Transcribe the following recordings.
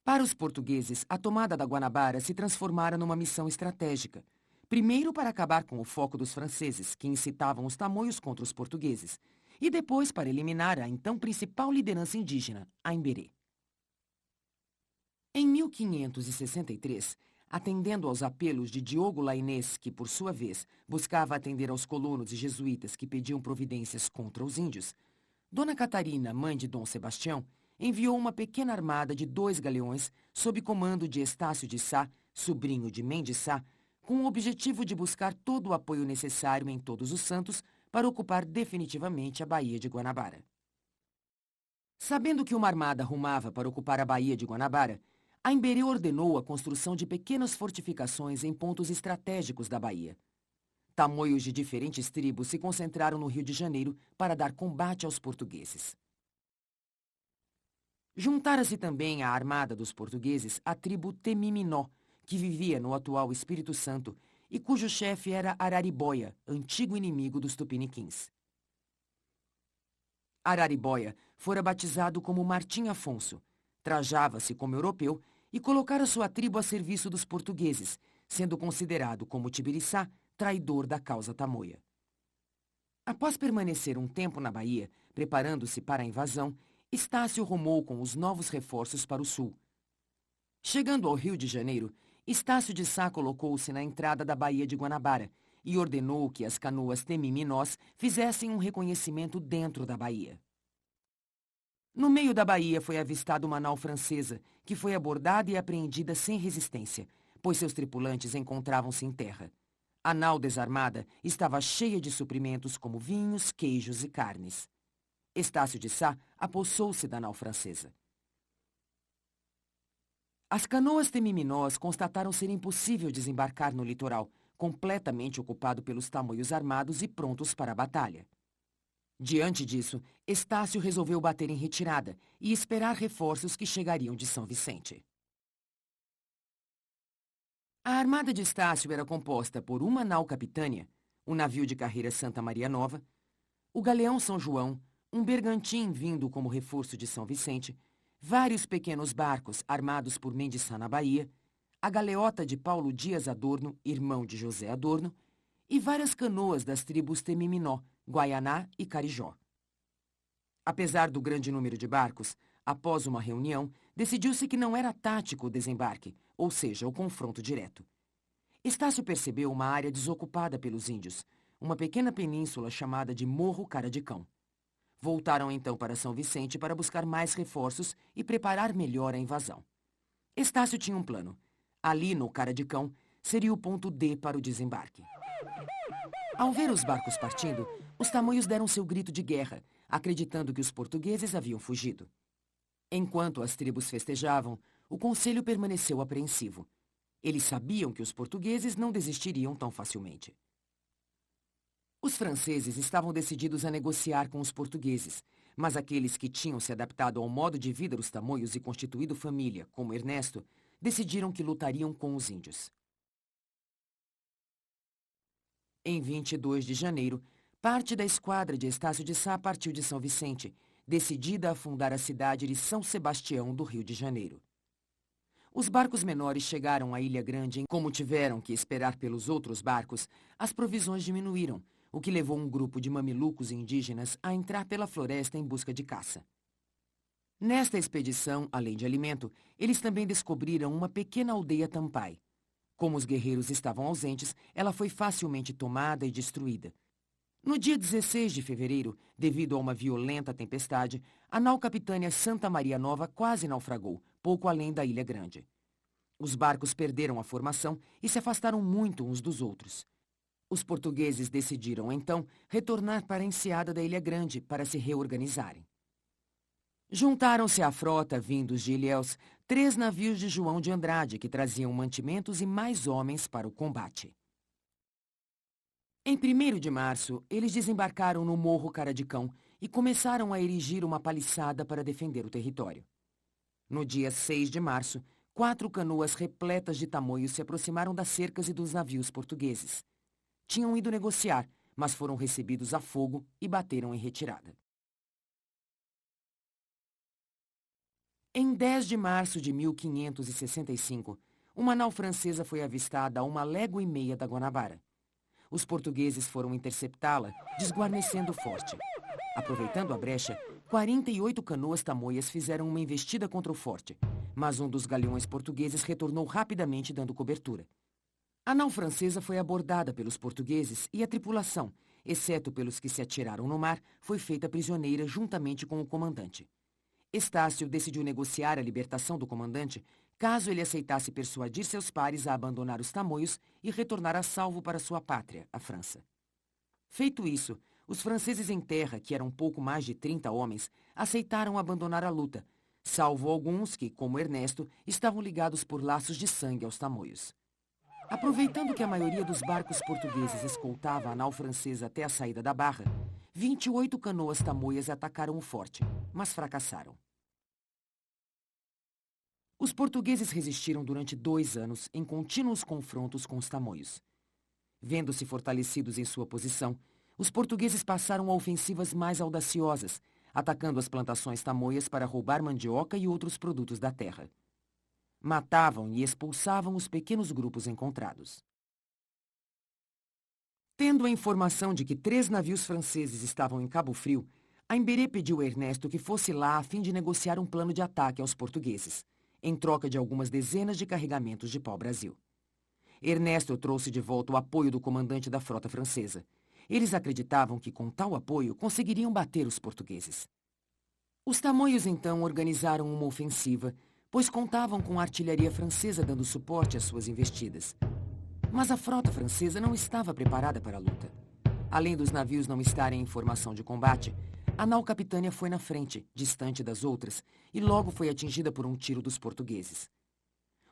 Para os portugueses, a tomada da Guanabara se transformara numa missão estratégica. Primeiro para acabar com o foco dos franceses, que incitavam os tamoios contra os portugueses, e depois para eliminar a então principal liderança indígena, a Imbirê. Em 1563, atendendo aos apelos de Diogo Lainez, que por sua vez buscava atender aos colonos e jesuítas que pediam providências contra os índios, Dona Catarina, mãe de Dom Sebastião, enviou uma pequena armada de 2 galeões sob comando de Estácio de Sá, sobrinho de Mendes Sá, com o objetivo de buscar todo o apoio necessário em Todos os Santos para ocupar definitivamente a Baía de Guanabara. Sabendo que uma armada rumava para ocupar a Baía de Guanabara, a Imbirê ordenou a construção de pequenas fortificações em pontos estratégicos da Baía. Tamoios de diferentes tribos se concentraram no Rio de Janeiro para dar combate aos portugueses. Juntara-se também à armada dos portugueses a tribo Temiminó, que vivia no atual Espírito Santo e cujo chefe era Araribóia, antigo inimigo dos tupiniquins. Araribóia fora batizado como Martim Afonso, trajava-se como europeu e colocara sua tribo a serviço dos portugueses, sendo considerado como Tibiriçá, traidor da causa tamoia. Após permanecer um tempo na Bahia, preparando-se para a invasão, Estácio rumou com os novos reforços para o sul. Chegando ao Rio de Janeiro, Estácio de Sá colocou-se na entrada da Baía de Guanabara e ordenou que as canoas Temiminós fizessem um reconhecimento dentro da baía. No meio da baía foi avistada uma nau francesa, que foi abordada e apreendida sem resistência, pois seus tripulantes encontravam-se em terra. A nau desarmada estava cheia de suprimentos como vinhos, queijos e carnes. Estácio de Sá apossou-se da nau francesa. As canoas Temiminós constataram ser impossível desembarcar no litoral, completamente ocupado pelos tamoios armados e prontos para a batalha. Diante disso, Estácio resolveu bater em retirada e esperar reforços que chegariam de São Vicente. A armada de Estácio era composta por uma nau capitânia, o navio de carreira Santa Maria Nova, o galeão São João, um bergantim vindo como reforço de São Vicente, vários pequenos barcos armados por Mendes Sá na Bahia, a galeota de Paulo Dias Adorno, irmão de José Adorno, e várias canoas das tribos Temiminó, Guaianá e Carijó. Apesar do grande número de barcos, após uma reunião, decidiu-se que não era tático o desembarque, ou seja, o confronto direto. Estácio percebeu uma área desocupada pelos índios, uma pequena península chamada de Morro Cara de Cão. Voltaram então para São Vicente para buscar mais reforços e preparar melhor a invasão. Estácio tinha um plano. Ali, no Cara de Cão, seria o ponto D para o desembarque. Ao ver os barcos partindo, os tamoios deram seu grito de guerra, acreditando que os portugueses haviam fugido. Enquanto as tribos festejavam, o conselho permaneceu apreensivo. Eles sabiam que os portugueses não desistiriam tão facilmente. Os franceses estavam decididos a negociar com os portugueses, mas aqueles que tinham se adaptado ao modo de vida dos tamoios e constituído família, como Ernesto, decidiram que lutariam com os índios. Em 22 de janeiro, parte da esquadra de Estácio de Sá partiu de São Vicente, decidida a fundar a cidade de São Sebastião do Rio de Janeiro. Os barcos menores chegaram à Ilha Grande e, como tiveram que esperar pelos outros barcos, as provisões diminuíram, o que levou um grupo de mamelucos e indígenas a entrar pela floresta em busca de caça. Nesta expedição, além de alimento, eles também descobriram uma pequena aldeia Tampai. Como os guerreiros estavam ausentes, ela foi facilmente tomada e destruída. No dia 16 de fevereiro, devido a uma violenta tempestade, a nau capitânia Santa Maria Nova quase naufragou, pouco além da Ilha Grande. Os barcos perderam a formação e se afastaram muito uns dos outros. Os portugueses decidiram, então, retornar para a enseada da Ilha Grande para se reorganizarem. Juntaram-se à frota vindos de Ilhéus 3 navios de João de Andrade que traziam mantimentos e mais homens para o combate. Em 1º de março, eles desembarcaram no Morro Cara de Cão e começaram a erigir uma paliçada para defender o território. No dia 6 de março, 4 canoas repletas de tamoios se aproximaram das cercas e dos navios portugueses. Tinham ido negociar, mas foram recebidos a fogo e bateram em retirada. Em 10 de março de 1565, uma nau francesa foi avistada a 1,5 léguas da Guanabara. Os portugueses foram interceptá-la, desguarnecendo o forte. Aproveitando a brecha, 48 canoas tamoias fizeram uma investida contra o forte, mas um dos galeões portugueses retornou rapidamente dando cobertura. A nau francesa foi abordada pelos portugueses e a tripulação, exceto pelos que se atiraram no mar, foi feita prisioneira juntamente com o comandante. Estácio decidiu negociar a libertação do comandante caso ele aceitasse persuadir seus pares a abandonar os tamoios e retornar a salvo para sua pátria, a França. Feito isso, os franceses em terra, que eram pouco mais de 30 homens, aceitaram abandonar a luta, salvo alguns que, como Ernesto, estavam ligados por laços de sangue aos tamoios. Aproveitando que a maioria dos barcos portugueses escoltava a nau francesa até a saída da barra, 28 canoas tamoias atacaram o forte, mas fracassaram. Os portugueses resistiram durante 2 anos em contínuos confrontos com os tamoios. Vendo-se fortalecidos em sua posição, os portugueses passaram a ofensivas mais audaciosas, atacando as plantações tamoias para roubar mandioca e outros produtos da terra. Matavam e expulsavam os pequenos grupos encontrados. Tendo a informação de que 3 navios franceses estavam em Cabo Frio, Aimberê pediu a Ernesto que fosse lá a fim de negociar um plano de ataque aos portugueses, em troca de algumas dezenas de carregamentos de pau-brasil. Ernesto trouxe de volta o apoio do comandante da frota francesa. Eles acreditavam que, com tal apoio, conseguiriam bater os portugueses. Os tamoios, então, organizaram uma ofensiva, pois contavam com a artilharia francesa dando suporte às suas investidas. Mas a frota francesa não estava preparada para a luta. Além dos navios não estarem em formação de combate, a nau capitânia foi na frente, distante das outras, e logo foi atingida por um tiro dos portugueses.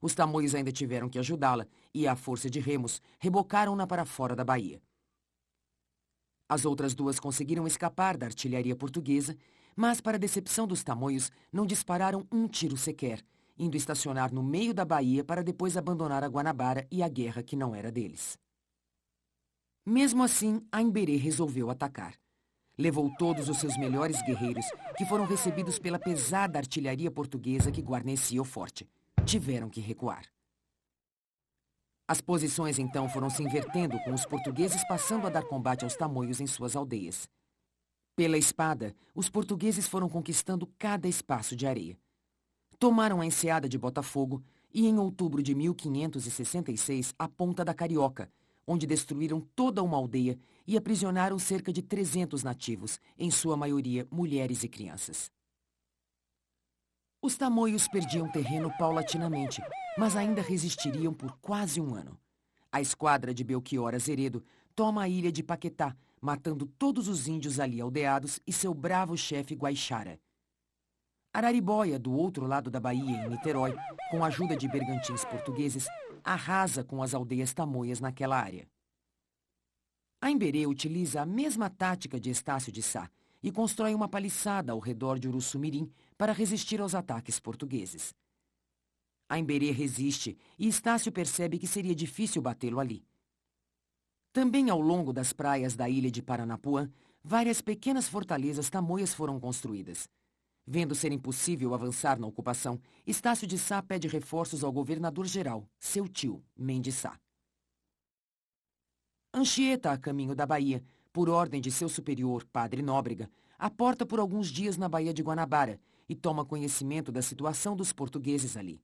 Os tamoios ainda tiveram que ajudá-la e, à força de remos, rebocaram-na para fora da baía. As outras 2 conseguiram escapar da artilharia portuguesa, mas, para a decepção dos tamoios, não dispararam um tiro sequer, indo estacionar no meio da baía para depois abandonar a Guanabara e a guerra que não era deles. Mesmo assim, Aimberê resolveu atacar. Levou todos os seus melhores guerreiros, que foram recebidos pela pesada artilharia portuguesa que guarnecia o forte. Tiveram que recuar. As posições então foram se invertendo, com os portugueses passando a dar combate aos tamoios em suas aldeias. Pela espada, os portugueses foram conquistando cada espaço de areia. Tomaram a enseada de Botafogo e, em outubro de 1566, a Ponta da Carioca, onde destruíram toda uma aldeia e aprisionaram cerca de 300 nativos, em sua maioria mulheres e crianças. Os tamoios perdiam terreno paulatinamente, mas ainda resistiriam por quase um ano. A esquadra de Belchior Azeredo toma a ilha de Paquetá, matando todos os índios ali aldeados e seu bravo chefe Guaixara. Araribóia, do outro lado da baía, em Niterói, com a ajuda de bergantins portugueses, arrasa com as aldeias tamoias naquela área. Aimberê utiliza a mesma tática de Estácio de Sá e constrói uma paliçada ao redor de Uruçumirim para resistir aos ataques portugueses. Aimberê resiste e Estácio percebe que seria difícil batê-lo ali. Também ao longo das praias da ilha de Paranapuã, várias pequenas fortalezas tamoias foram construídas. Vendo ser impossível avançar na ocupação, Estácio de Sá pede reforços ao governador-geral, seu tio, Mendes Sá. Anchieta, a caminho da Bahia, por ordem de seu superior, Padre Nóbrega, aporta por alguns dias na Baía de Guanabara e toma conhecimento da situação dos portugueses ali.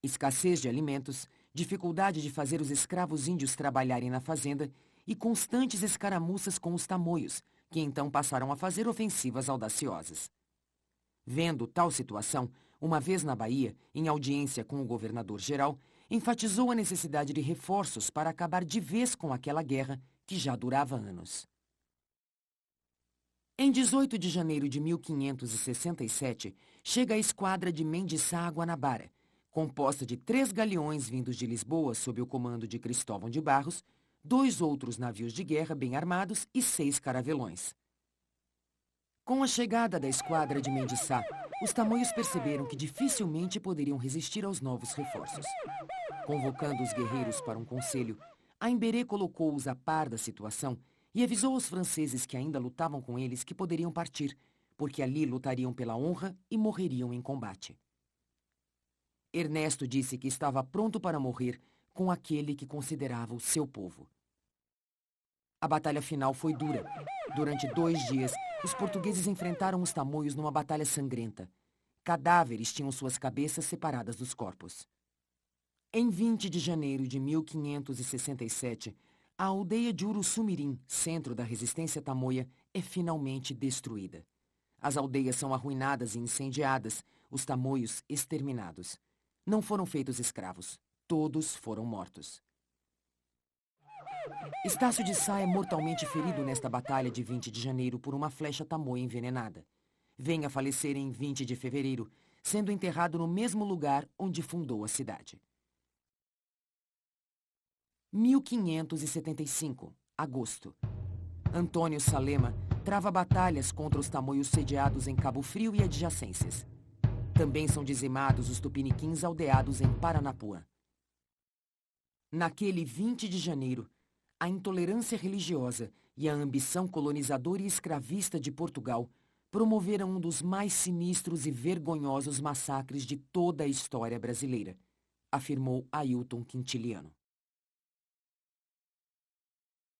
Escassez de alimentos, dificuldade de fazer os escravos índios trabalharem na fazenda e constantes escaramuças com os tamoios, que então passaram a fazer ofensivas audaciosas. Vendo tal situação, uma vez na Bahia, em audiência com o governador-geral, enfatizou a necessidade de reforços para acabar de vez com aquela guerra que já durava anos. Em 18 de janeiro de 1567, chega a esquadra de Mendes Sá a Guanabara, composta de 3 galeões vindos de Lisboa sob o comando de Cristóvão de Barros, 2 outros navios de guerra bem armados e 6 caravelões. Com a chegada da esquadra de Mendes Sá, os tamoios perceberam que dificilmente poderiam resistir aos novos reforços. Convocando os guerreiros para um conselho, Aimberê colocou-os a par da situação e avisou aos franceses que ainda lutavam com eles que poderiam partir, porque ali lutariam pela honra e morreriam em combate. Ernesto disse que estava pronto para morrer com aquele que considerava o seu povo. A batalha final foi dura. Durante 2 dias, os portugueses enfrentaram os tamoios numa batalha sangrenta. Cadáveres tinham suas cabeças separadas dos corpos. Em 20 de janeiro de 1567, a aldeia de Uruçumirim, centro da resistência tamoia, é finalmente destruída. As aldeias são arruinadas e incendiadas, os tamoios exterminados. Não foram feitos escravos. Todos foram mortos. Estácio de Sá é mortalmente ferido nesta batalha de 20 de janeiro por uma flecha tamoia envenenada. Vem a falecer em 20 de fevereiro, sendo enterrado no mesmo lugar onde fundou a cidade. 1575, agosto. Antônio Salema trava batalhas contra os tamoios sediados em Cabo Frio e adjacências. Também são dizimados os tupiniquins aldeados em Paranapuã. Naquele 20 de janeiro, a intolerância religiosa e a ambição colonizadora e escravista de Portugal promoveram um dos mais sinistros e vergonhosos massacres de toda a história brasileira, afirmou Ailton Quintiliano.